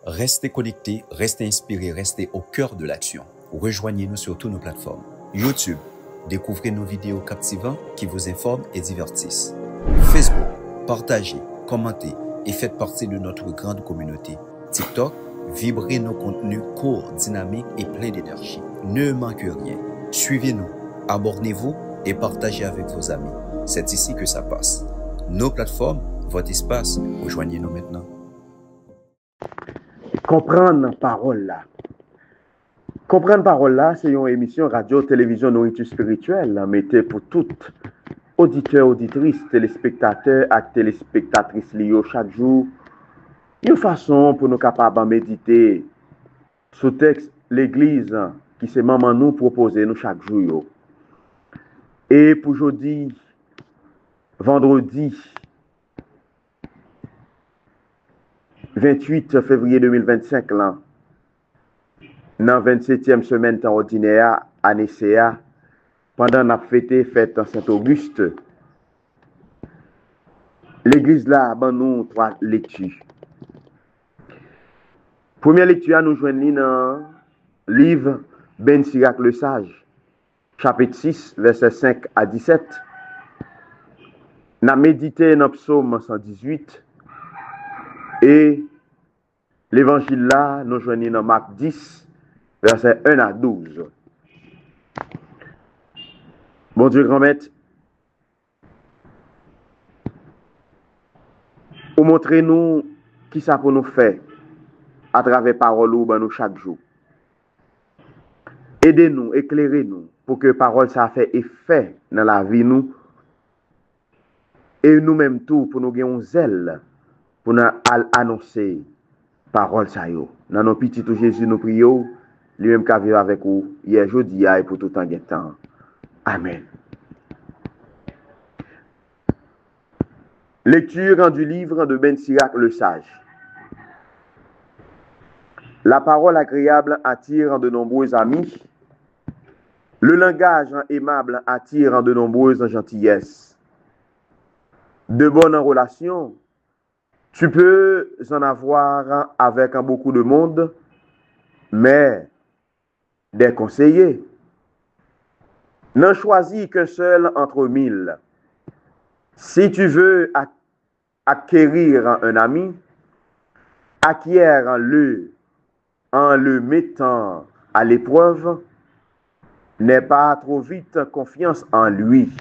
Restez connectés, restez inspirés, restez au cœur de l'action. Rejoignez-nous sur toutes nos plateformes. YouTube, découvrez nos vidéos captivantes qui vous informent et divertissent. Facebook, partagez, commentez et faites partie de notre grande communauté. TikTok, vibrez nos contenus courts, dynamiques et pleins d'énergie. Ne manquez rien. Suivez-nous, abonnez-vous et partagez avec vos amis. C'est ici que ça passe. Nos plateformes, votre espace, rejoignez-nous maintenant. Comprendre parole là. Comprendre parole là, c'est une émission radio, télévision, nourriture spirituelle, mettez pour toutes auditeurs, auditrices, téléspectateurs et téléspectatrices liés chaque jour. Une façon pour nous capables de méditer sous texte l'église qui c'est maman nous proposer nous chaque jour. Et pour aujourd'hui, vendredi 28 février 2025, là, dans la 27e semaine temps ordinaire, année CA, pendant la fête en Saint-Auguste, l'église là a nous trois lectures. Première lecture, nous joignons dans le livre Ben Sirac le Sage, chapitre 6, versets 5 à 17. Nous avons médité dans le psaume 118. Et l'évangile là, nous joignons dans Marc 10, versets 1 à 12. Bon Dieu, grand-maître, pour montrer nous qui ça pour nous faire à travers parole ou ben nous chaque jour. Aidez-nous, éclairez-nous pour que parole ça fait effet dans la vie nous et nous-mêmes tout pour nous gagner un zèle pour nous annoncer parole ça yo. Dans nos petits tout Jésus nous prions, lui-même qui a vécu avec vous hier, jeudi et pour tout temps. Amen. Lecture du livre de Ben Sirac le Sage. La parole agréable attire de nombreux amis. Le langage aimable attire de nombreuses gentillesses. De bonnes relations, tu peux en avoir avec beaucoup de monde, mais des conseillers. N'en choisis qu'un seul entre 1000. Si tu veux acquérir un ami, acquiert-le en le mettant à l'épreuve. N'aie pas trop vite confiance en lui.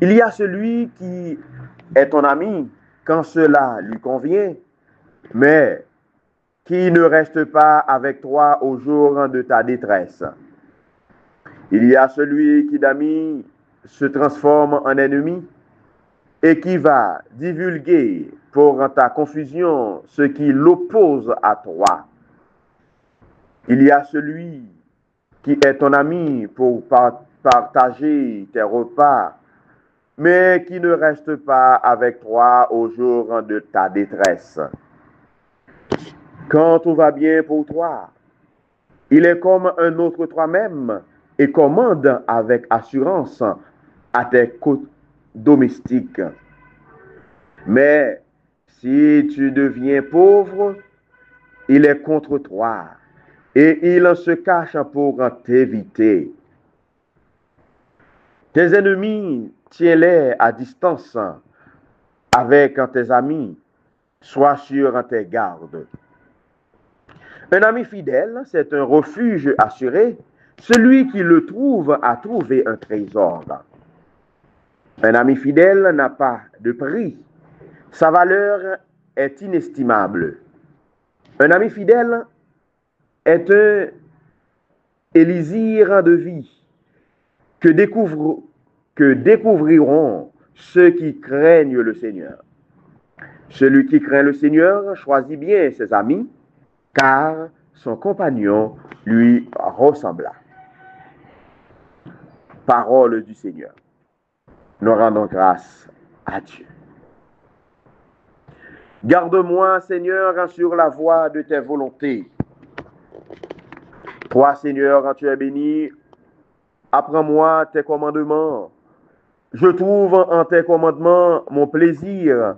Il y a celui qui est ton ami quand cela lui convient, mais qui ne reste pas avec toi au jour de ta détresse. Il y a celui qui d'ami se transforme en ennemi et qui va divulguer pour ta confusion ce qui l'oppose à toi. Il y a celui qui est ton ami pour partager tes repas, mais qui ne reste pas avec toi au jour de ta détresse. Quand tout va bien pour toi, il est comme un autre toi-même et commande avec assurance à tes côtes domestiques. Mais si tu deviens pauvre, il est contre toi et il se cache pour t'éviter. Tes ennemis, tiens-les à distance. Avec tes amis, sois sur tes gardes. Un ami fidèle, c'est un refuge assuré. Celui qui le trouve a trouvé un trésor. Un ami fidèle n'a pas de prix. Sa valeur est inestimable. Un ami fidèle est un élixir de vie que découvriront ceux qui craignent le Seigneur. Celui qui craint le Seigneur choisit bien ses amis, car son compagnon lui ressembla. Parole du Seigneur. Nous rendons grâce à Dieu. Garde-moi, Seigneur, sur la voie de tes volontés. Toi, Seigneur, tu es béni. Apprends-moi tes commandements. Je trouve en tes commandements mon plaisir.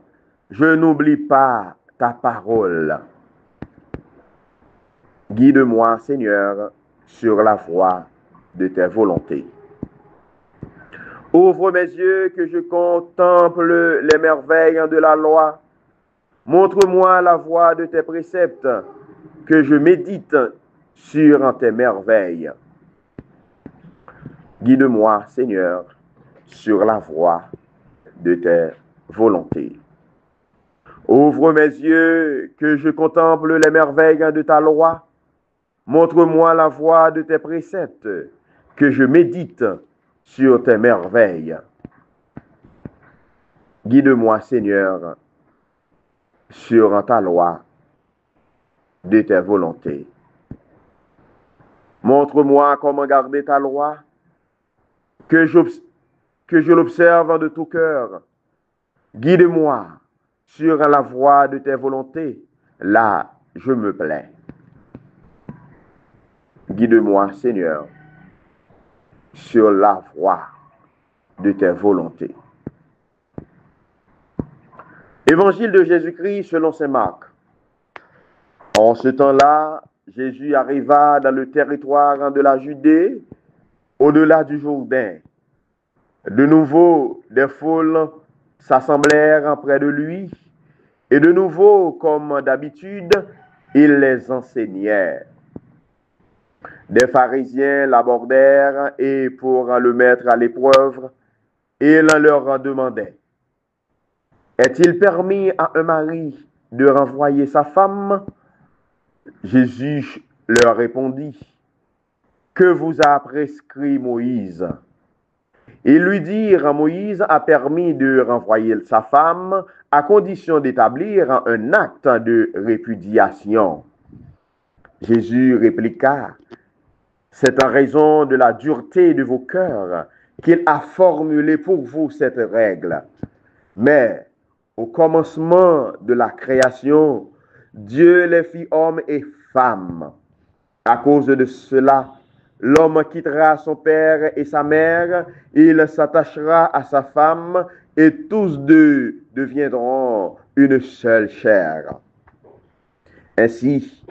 Je n'oublie pas ta parole. Guide-moi, Seigneur, sur la voie de tes volontés. Ouvre mes yeux que je contemple les merveilles de la loi. Montre-moi la voie de tes préceptes, que je médite sur tes merveilles. Guide-moi, Seigneur, sur la voie de tes volontés. Ouvre mes yeux que je contemple les merveilles de ta loi. Montre-moi la voie de tes préceptes, que je médite sur tes merveilles. Guide-moi, Seigneur, sur ta loi de tes volontés. Montre-moi comment garder ta loi, que je l'observe de tout cœur. Guide-moi sur la voie de tes volontés. Là, je me plais. Guide-moi, Seigneur, sur la voie de tes volontés. Évangile de Jésus-Christ selon saint Marc. En ce temps-là, Jésus arriva dans le territoire de la Judée, au-delà du Jourdain. De nouveau, des foules s'assemblèrent près de lui, et de nouveau, comme d'habitude, il les enseignait. Des pharisiens l'abordèrent et pour le mettre à l'épreuve, il leur demandait: est-il permis à un mari de renvoyer sa femme? Jésus leur répondit: que vous a prescrit Moïse? Ils lui dirent: Moïse a permis de renvoyer sa femme à condition d'établir un acte de répudiation. Jésus répliqua: c'est en raison de la dureté de vos cœurs qu'il a formulé pour vous cette règle. Mais au commencement de la création, Dieu les fit hommes et femmes. À cause de cela, l'homme quittera son père et sa mère, il s'attachera à sa femme, et tous deux deviendront une seule chair. Ainsi,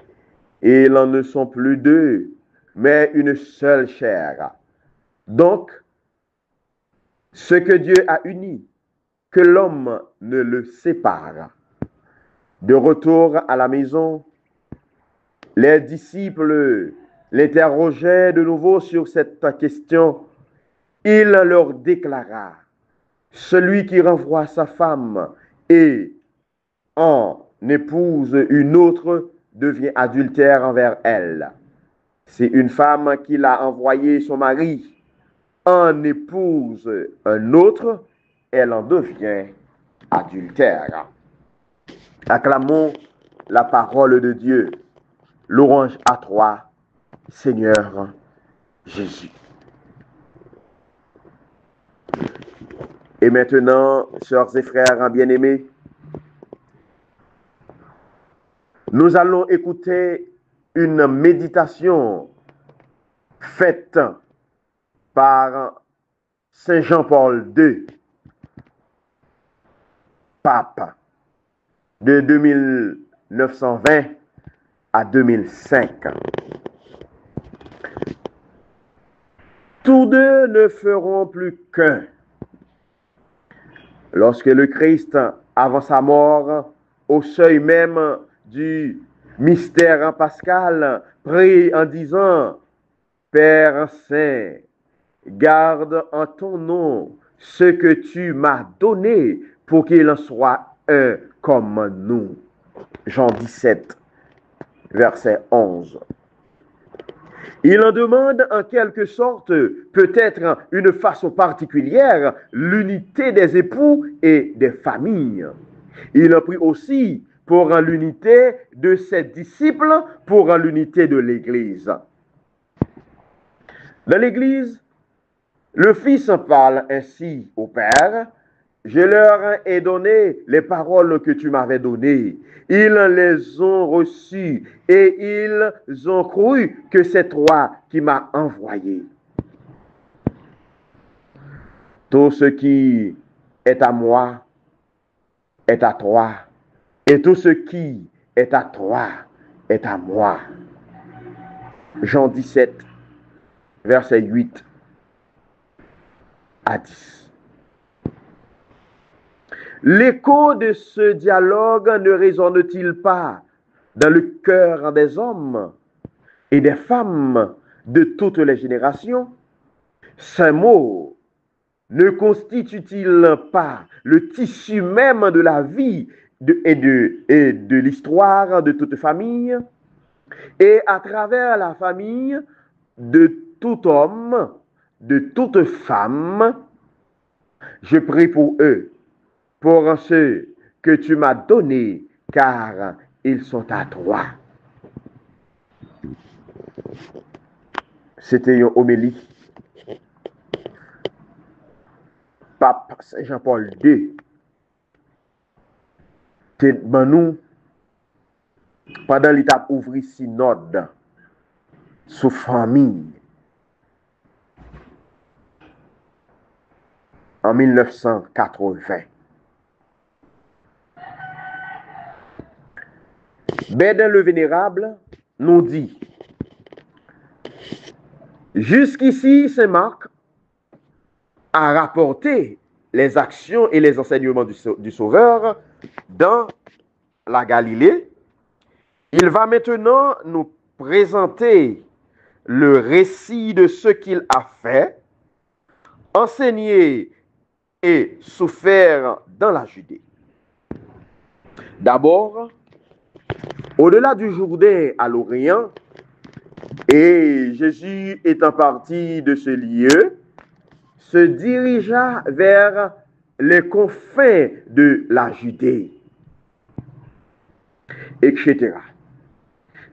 ils ne sont plus deux, mais une seule chair. Donc, ce que Dieu a uni, que l'homme ne le sépare. De retour à la maison, les disciples l'interrogeaient de nouveau sur cette question. Il leur déclara: celui qui renvoie sa femme et en épouse une autre devient adultère envers elle. C'est une femme qui l'a envoyé son mari en épouse un autre, elle en devient adultère. Acclamons la parole de Dieu. Louange à toi, Seigneur Jésus. Et maintenant, sœurs et frères bien-aimés, nous allons écouter une méditation faite par Saint Jean-Paul II, pape, de 2920 à 2005. Tous deux ne feront plus qu'un. Lorsque le Christ, avant sa mort, au seuil même du mystère pascal, prie en disant: Père Saint, garde en ton nom ce que tu m'as donné pour qu'il en soit un comme nous. Jean 17, verset 11. Il en demande en quelque sorte, peut-être une façon particulière, l'unité des époux et des familles. Il en prie aussi pour l'unité de ses disciples, pour l'unité de l'Église. Dans l'Église, le Fils parle ainsi au Père: je leur ai donné les paroles que tu m'avais données. Ils les ont reçues et ils ont cru que c'est toi qui m'as envoyé. Tout ce qui est à moi est à toi Et tout ce qui est à toi est à moi. Jean 17, versets 8 à 10. L'écho de ce dialogue ne résonne-t-il pas dans le cœur des hommes et des femmes de toutes les générations? Ces mots ne constitue-t-il pas le tissu même de la vie et de l'histoire de toute famille? Et à travers la famille de tout homme, de toute femme, je prie pour eux, pour ceux que tu m'as donnés, car ils sont à toi. C'était une homélie. Pape Saint Jean-Paul II, nous, pendant l'étape ouvri synode sous famille en 1980. Bédin le Vénérable nous dit: jusqu'ici, Saint Marc a rapporté les actions et les enseignements du Sauveur dans la Galilée. Il va maintenant nous présenter le récit de ce qu'il a fait, enseigné et souffert dans la Judée. D'abord, au-delà du Jourdain à l'Orient, et Jésus étant parti de ce lieu, se dirigea vers les confins de la Judée, etc.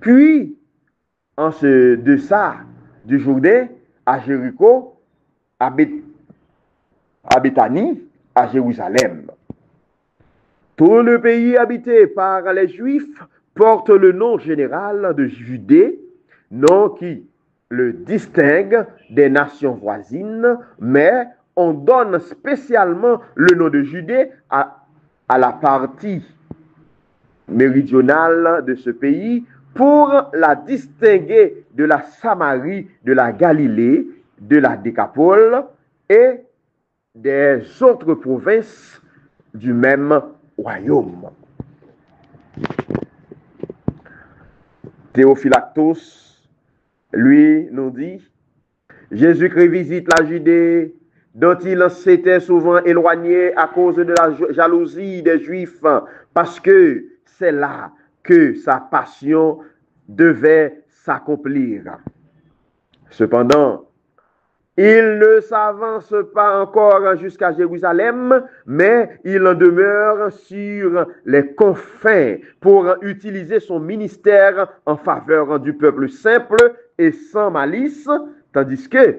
Puis, en ce deçà du Jourdain à Jéricho, à Béthanie, à Jérusalem. Tout le pays habité par les Juifs porte le nom général de Judée, nom qui le distingue des nations voisines, mais on donne spécialement le nom de Judée à la partie méridionale de ce pays pour la distinguer de la Samarie, de la Galilée, de la Décapole et des autres provinces du même royaume. Théophylactos, lui, nous dit: Jésus-Christ visite la Judée, dont il s'était souvent éloigné à cause de la jalousie des Juifs, parce que c'est là que sa passion devait s'accomplir. Cependant, il ne s'avance pas encore jusqu'à Jérusalem, mais il demeure sur les confins pour utiliser son ministère en faveur du peuple simple et sans malice, tandis que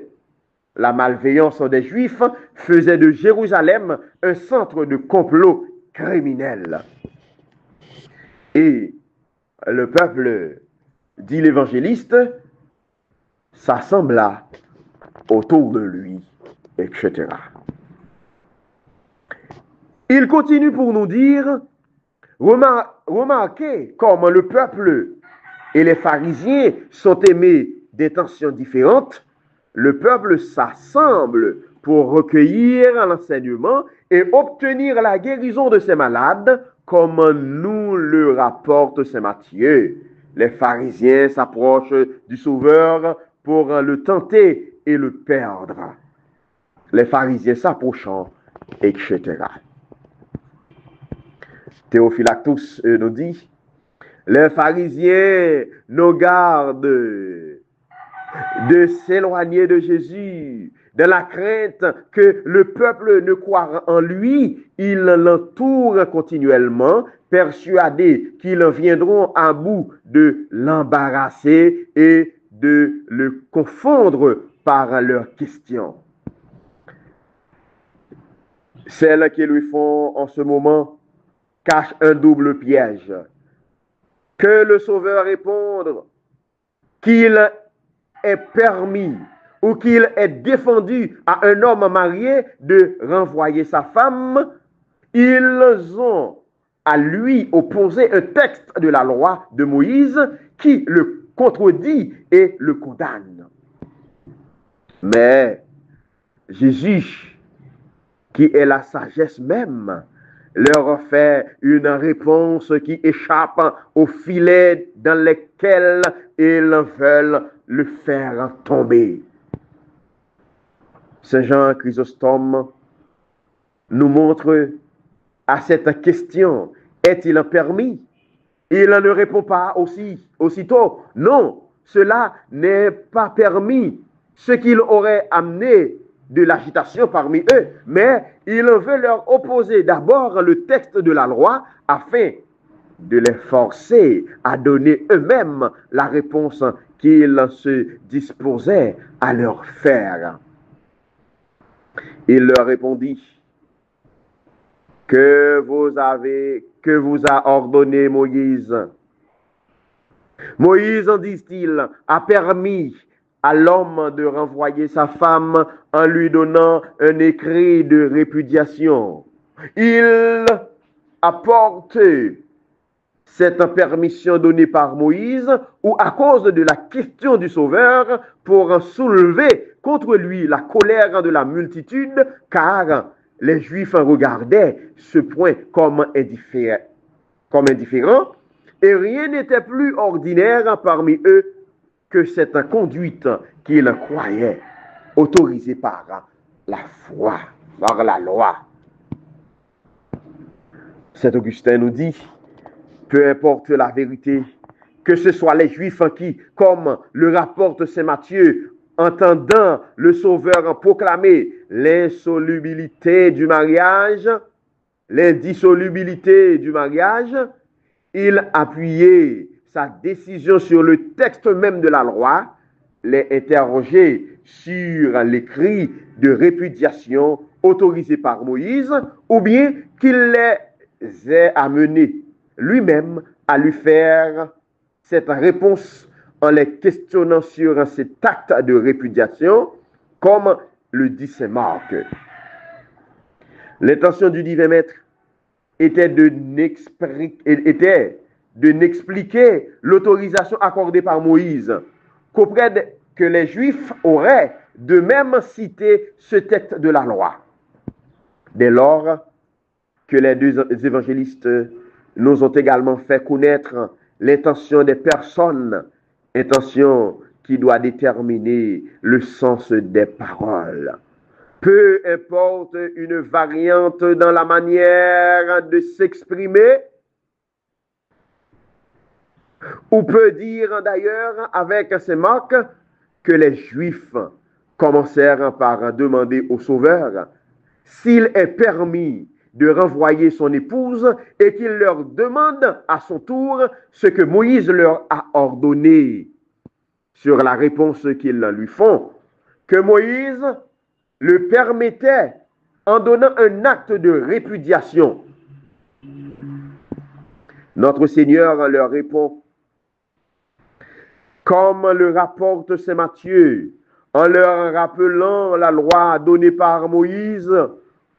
la malveillance des Juifs faisait de Jérusalem un centre de complot criminel. Et le peuple, dit l'évangéliste, s'assembla autour de lui, etc. Il continue pour nous dire: remarquez comment le peuple et les pharisiens sont aimés d'intentions différentes. Le peuple s'assemble pour recueillir l'enseignement et obtenir la guérison de ses malades, comme nous le rapporte saint Matthieu. Les pharisiens s'approchent du Sauveur pour le tenter et le perdre. Les pharisiens s'approchant, etc. Théophylactos nous dit: les pharisiens nous gardent de s'éloigner de Jésus, de la crainte que le peuple ne croie en lui. Ils l'entourent continuellement, persuadés qu'ils viendront à bout de l'embarrasser et de le confondre par leurs questions. Celles qui lui font en ce moment cachent un double piège. Que le Sauveur réponde qu'il est permis ou qu'il est défendu à un homme marié de renvoyer sa femme, ils ont à lui opposer un texte de la loi de Moïse qui le contredit et le condamne. Mais Jésus, qui est la sagesse même, leur fait une réponse qui échappe au filet dans lequel ils veulent le faire tomber. Saint Jean Chrysostome nous montre à cette question, est-il permis? Il ne répond pas aussitôt, non, cela n'est pas permis, ce qu'il aurait amené de l'agitation parmi eux, mais il veut leur opposer d'abord le texte de la loi afin de les forcer à donner eux-mêmes la réponse qu'ils se disposaient à leur faire. Il leur répondit, que vous a ordonné Moïse? Moïse, dit-il, a permis à l'homme de renvoyer sa femme en lui donnant un écrit de répudiation. Il apporte cette permission donnée par Moïse ou à cause de la question du Sauveur pour soulever contre lui la colère de la multitude, car les Juifs regardaient ce point comme indifférent, et rien n'était plus ordinaire parmi eux que cette conduite qu'ils croyaient autorisée par la foi, par la loi. Saint Augustin nous dit, peu importe la vérité, que ce soit les Juifs qui, comme le rapporte Saint Matthieu, entendant le Sauveur proclamer l'indissolubilité du mariage, il appuyait sa décision sur le texte même de la loi, les interroger sur l'écrit de répudiation autorisé par Moïse, ou bien qu'il les ait amenés lui-même à lui faire cette réponse en les questionnant sur cet acte de répudiation, comme le dit Saint Marc. L'intention du divin maître était de n'expliquer l'autorisation accordée par Moïse qu'auprès que les Juifs auraient de même cité ce texte de la loi. Dès lors que les deux évangélistes nous ont également fait connaître l'intention des personnes, intention qui doit déterminer le sens des paroles. Peu importe une variante dans la manière de s'exprimer, on peut dire d'ailleurs avec ces marques que les Juifs commencèrent par demander au Sauveur s'il est permis de renvoyer son épouse et qu'il leur demande à son tour ce que Moïse leur a ordonné. Sur la réponse qu'ils lui font, que Moïse le permettait en donnant un acte de répudiation. Notre Seigneur leur répond, comme le rapporte Saint Matthieu, en leur rappelant la loi donnée par Moïse,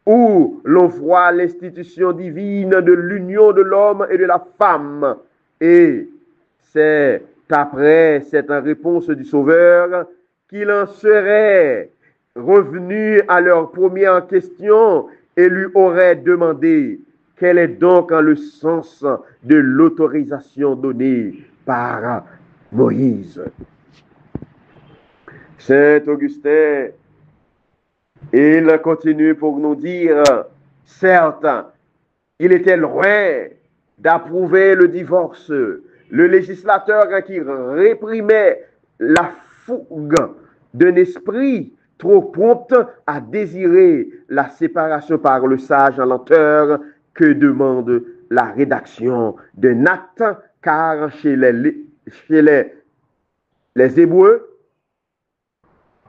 où l'on voit l'institution divine de l'union de l'homme et de la femme. Et c'est après cette réponse du Sauveur qu'il en serait revenu à leur première question et lui aurait demandé quel est donc le sens de l'autorisation donnée par Moïse. Saint Augustin, il continue pour nous dire, certes, il était loin d'approuver le divorce. Le législateur qui réprimait la fougue d'un esprit trop prompt à désirer la séparation par le sage en lenteur que demande la rédaction d'un acte, car chez les Hébreux,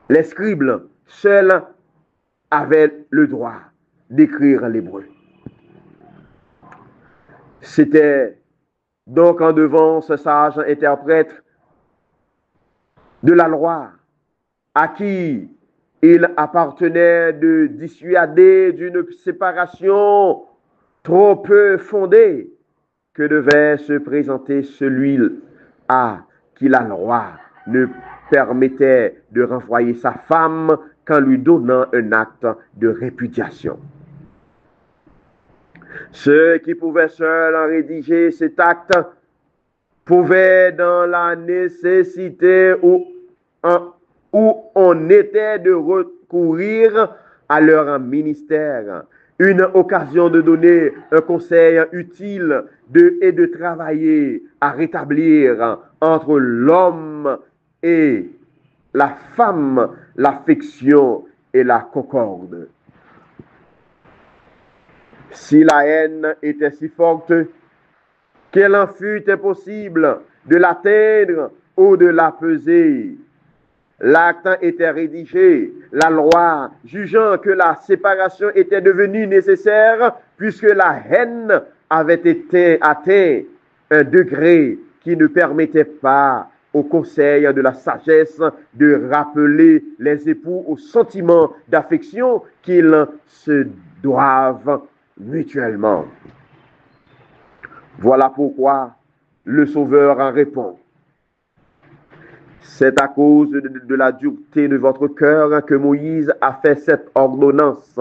les scribes seuls avaient le droit d'écrire l'hébreu. C'était donc en devant ce sage interprète de la loi à qui il appartenait de dissuader d'une séparation trop peu fondée que devait se présenter celui à qui la loi ne permettait de renvoyer sa femme qu'en lui donnant un acte de répudiation. Ceux qui pouvaient seuls en rédiger cet acte pouvaient, dans la nécessité où on était de recourir à leur ministère, une occasion de donner un conseil utile et de travailler à rétablir entre l'homme et la femme l'affection et la concorde. Si la haine était si forte qu'il en fût impossible de l'atteindre ou de la peser, l'acte était rédigé, la loi jugeant que la séparation était devenue nécessaire puisque la haine avait été atteint un degré qui ne permettait pas au conseil de la sagesse de rappeler les époux au sentiment d'affection qu'ils se doivent mutuellement. Voilà pourquoi le Sauveur en répond. C'est à cause de la dureté de votre cœur que Moïse a fait cette ordonnance.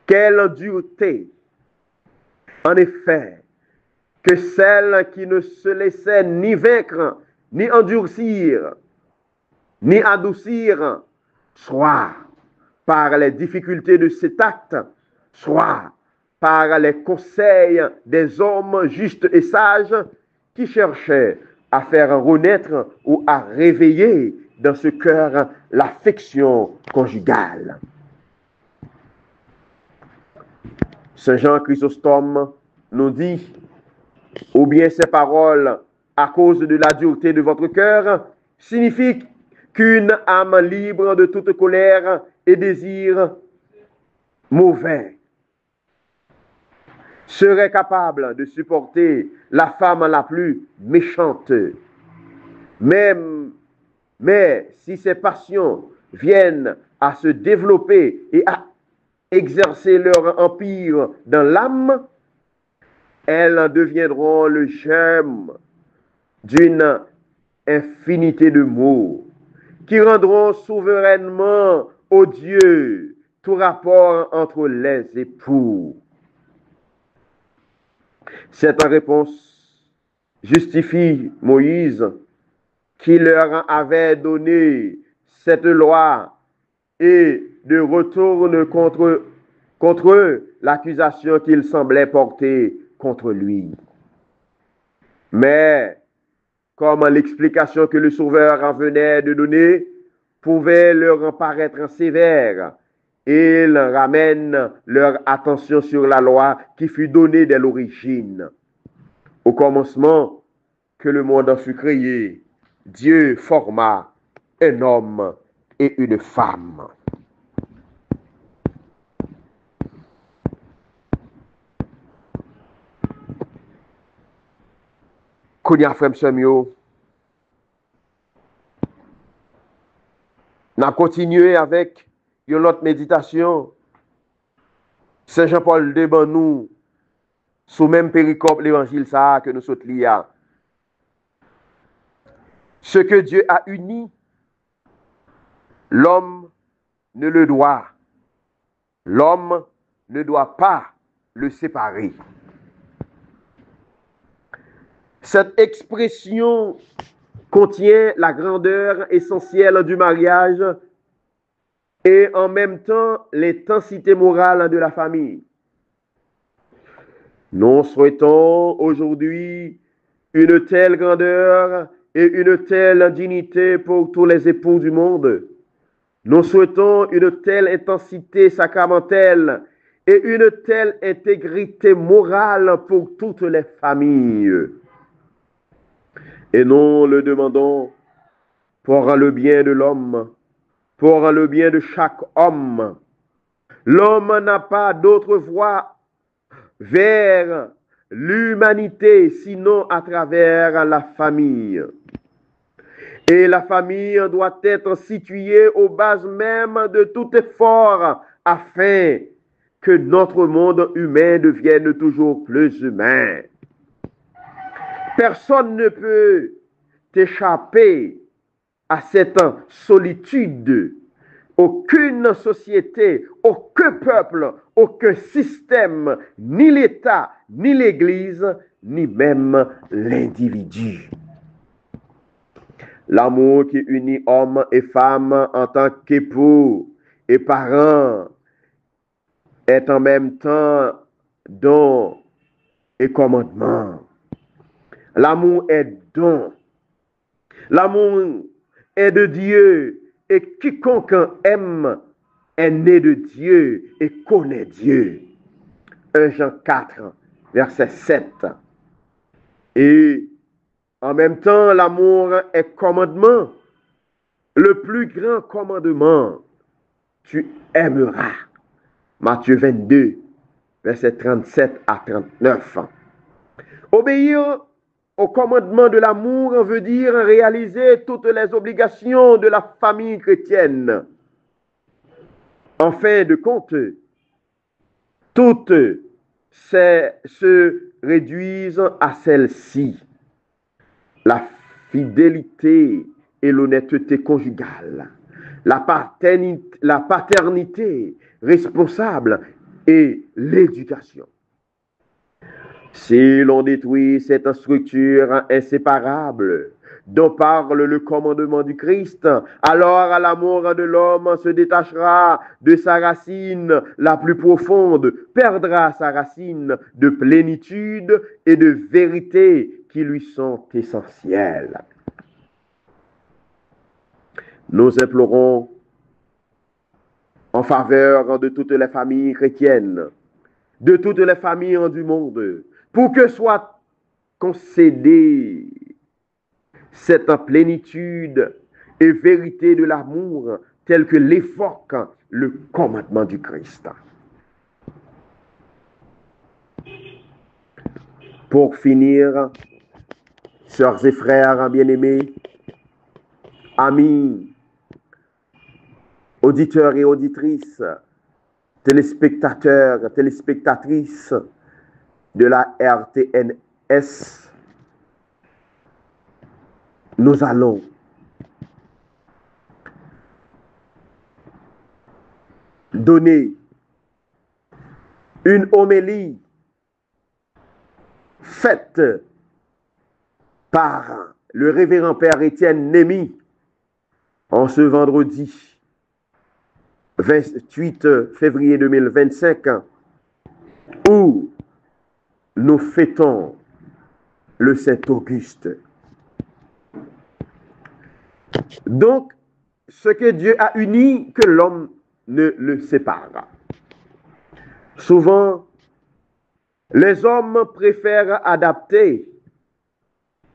Quelle dureté! En effet, que celle qui ne se laissait ni vaincre, ni endurcir, ni adoucir, soit par les difficultés de cet acte, soit par les conseils des hommes justes et sages qui cherchaient à faire renaître ou à réveiller dans ce cœur l'affection conjugale. Saint Jean Chrysostome nous dit, ou bien ces paroles, à cause de la dureté de votre cœur, signifient qu'une âme libre de toute colère et désir mauvais serait capable de supporter la femme la plus méchante. Mais si ces passions viennent à se développer et à exercer leur empire dans l'âme, elles deviendront le germe d'une infinité de maux qui rendront souverainement odieux tout rapport entre les époux. Cette réponse justifie Moïse qui leur avait donné cette loi et de retourne contre l'accusation qu'il semblait porter contre lui. Mais comme l'explication que le Sauveur en venait de donner pouvait leur paraître sévère, ils ramènent leur attention sur la loi qui fut donnée dès l'origine. Au commencement que le monde fut créé, Dieu forma un homme et une femme. Kounia frère Semio, n'a continué avec une autre méditation. Saint Jean-Paul de nous sous même péricope l'évangile ça que nous sommes liés. Ce que Dieu a uni, l'homme ne le doit. L'homme ne doit pas le séparer. Cette expression contient la grandeur essentielle du mariage et en même temps l'intensité morale de la famille. Nous souhaitons aujourd'hui une telle grandeur et une telle dignité pour tous les époux du monde. Nous souhaitons une telle intensité sacramentelle et une telle intégrité morale pour toutes les familles. Et nous le demandons pour le bien de l'homme, pour le bien de chaque homme. L'homme n'a pas d'autre voie vers l'humanité sinon à travers la famille. Et la famille doit être située aux bases même de tout effort afin que notre monde humain devienne toujours plus humain. Personne ne peut échapper à cette solitude. Aucune société, aucun peuple, aucun système, ni l'État, ni l'Église, ni même l'individu. L'amour qui unit hommes et femmes en tant qu'époux et parents est en même temps don et commandement. L'amour est don. L'amour est de Dieu et quiconque aime est né de Dieu et connaît Dieu. 1 Jean 4, verset 7. Et en même temps, l'amour est commandement. Le plus grand commandement, tu aimeras. Matthieu 22, verset 37 à 39. Obéir au commandement de l'amour veut dire réaliser toutes les obligations de la famille chrétienne. En fin de compte, toutes se réduisent à celle-ci. La fidélité et l'honnêteté conjugale, la paternité responsable et l'éducation. Si l'on détruit cette structure inséparable dont parle le commandement du Christ, alors l'amour de l'homme se détachera de sa racine la plus profonde, perdra sa racine de plénitude et de vérité qui lui sont essentielles. Nous implorons en faveur de toutes les familles chrétiennes, de toutes les familles du monde, pour que soit concédée cette plénitude et vérité de l'amour tel que l'évoque le commandement du Christ. Pour finir, sœurs et frères bien-aimés, amis, auditeurs et auditrices, téléspectateurs, téléspectatrices de la RTNS, nous allons donner une homélie faite par le révérend Père Étienne Némi en ce vendredi 28 février 2025 où nous fêtons le Saint-Auguste. Donc, ce que Dieu a uni, que l'homme ne le sépare. Souvent, les hommes préfèrent adapter,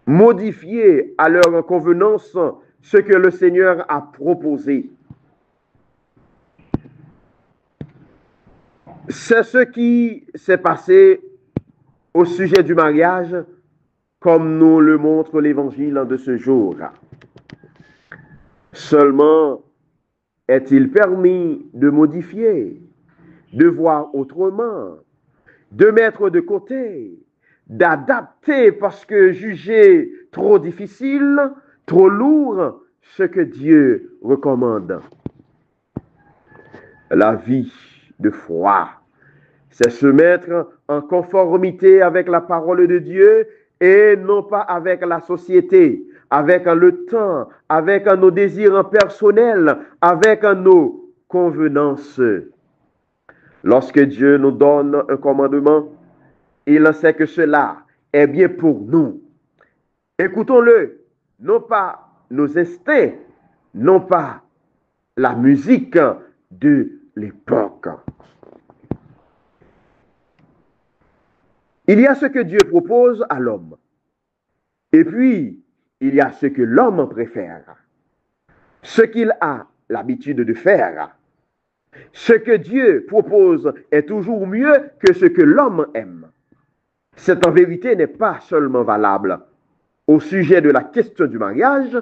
modifier à leur convenance ce que le Seigneur a proposé. C'est ce qui s'est passé au sujet du mariage, comme nous le montre l'évangile de ce jour. Seulement, est-il permis de modifier, de voir autrement, de mettre de côté, d'adapter parce que jugé trop difficile, trop lourd, ce que Dieu recommande? La vie de foi, c'est se mettre en conformité avec la parole de Dieu et non pas avec la société, avec le temps, avec nos désirs personnels, avec nos convenances. Lorsque Dieu nous donne un commandement, il sait que cela est bien pour nous. Écoutons-le, non pas nos instincts, non pas la musique de l'époque. Il y a ce que Dieu propose à l'homme. Et puis, il y a ce que l'homme préfère. Ce qu'il a l'habitude de faire. Ce que Dieu propose est toujours mieux que ce que l'homme aime. Cette en vérité n'est pas seulement valable au sujet de la question du mariage,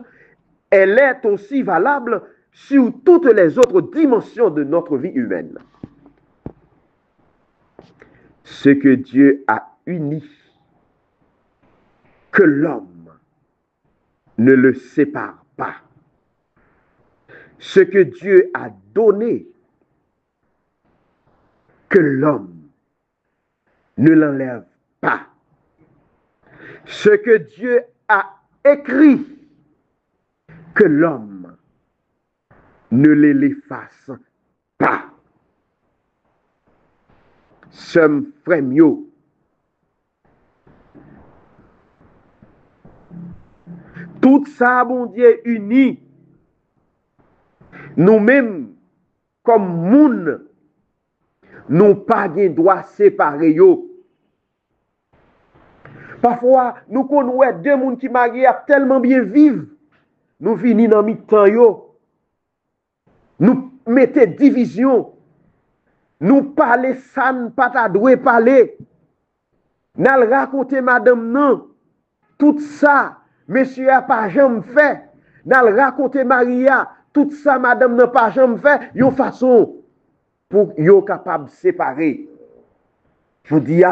elle est aussi valable sur toutes les autres dimensions de notre vie humaine. Ce que Dieu a uni, que l'homme ne le sépare pas. Ce que Dieu a donné, que l'homme ne l'enlève pas. Ce que Dieu a écrit, que l'homme ne l'efface pas. Somme frère, tout ça, bon Dieu, uni, nous-mêmes, comme moun, nous pas de droit séparer yo. Parfois, nous connaissons deux moun qui mariés tellement bien vivre, nous finissons dans mi-temps yo. Nous mettons division. Nous parlons ça, nous pas ta doué parler. Nous raconter madame non. Tout ça, monsieur a pas jamais fait. Nous raconter Maria, tout ça madame n'a pas jamais fait. Yon façon pour yon capable de séparer. Je vous dis,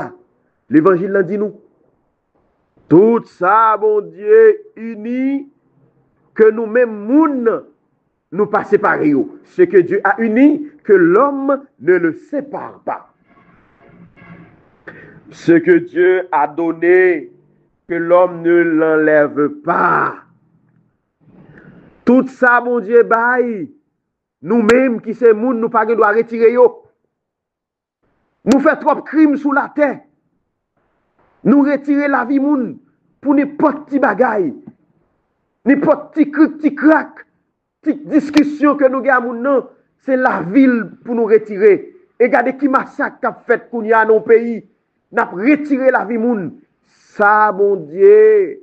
l'évangile l'a dit nous. Tout ça, bon Dieu, uni, que nous-mêmes, moun, nous pas séparer. Ce que Dieu a uni, que l'homme ne le sépare pas. Ce que Dieu a donné, que l'homme ne l'enlève pas. Tout ça, mon Dieu, bail, nous-mêmes qui sommes moun, nous pas doit retirer yo. Nous faisons trop de crimes sous la terre. Nous retirer la vie moun pour n'importe petit bagaille, n'importe petit crack, petite discussion que nous avons non, c'est la ville pour nous retirer. Et regardez qui massacre qu'a fait qu'on y a dans nos pays, n'a retiré la vie moun. Ça mon Dieu,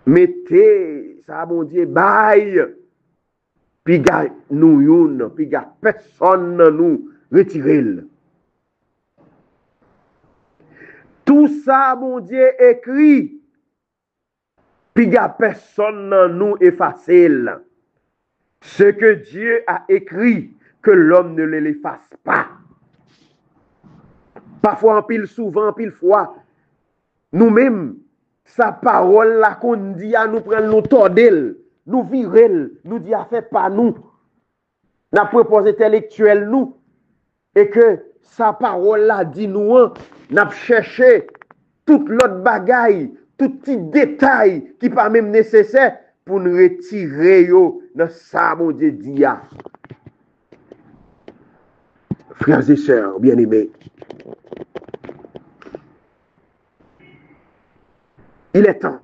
mettez ça mon Dieu bail. Puis nous youn, puis personne nous retirer. Tout ça, mon Dieu, écrit. Puis il n'y a personne nous effacer. Ce que Dieu a écrit, que l'homme ne l'efface pas. Parfois, en pile, souvent, en pile fois, nous-mêmes, sa parole là qu'on dit à nous prendre nous tordel, nous virel, nous dit à faire pas nous. N'a propos intellectuel nous. Et que sa parole là dit nous, n'a cherché toute l'autre bagaille, tout petit détail qui pas même nécessaire pour nous retirer yo dans ça mon Dieu dit. Frères et sœurs bien-aimés, il est temps.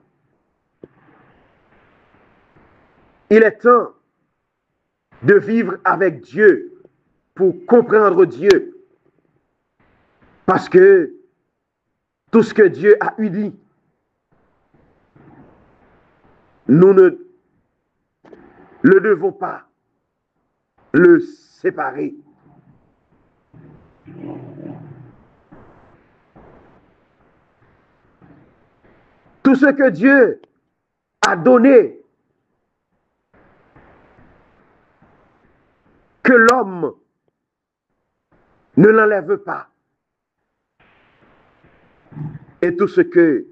Il est temps de vivre avec Dieu pour comprendre Dieu. Parce que tout ce que Dieu a uni, nous ne le devons pas le séparer. Tout ce que Dieu a donné, que l'homme ne l'enlève pas. Et tout ce que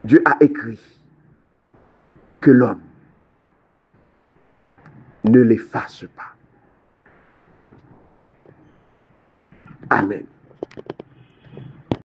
Dieu a écrit, que l'homme ne l'efface pas. Amen.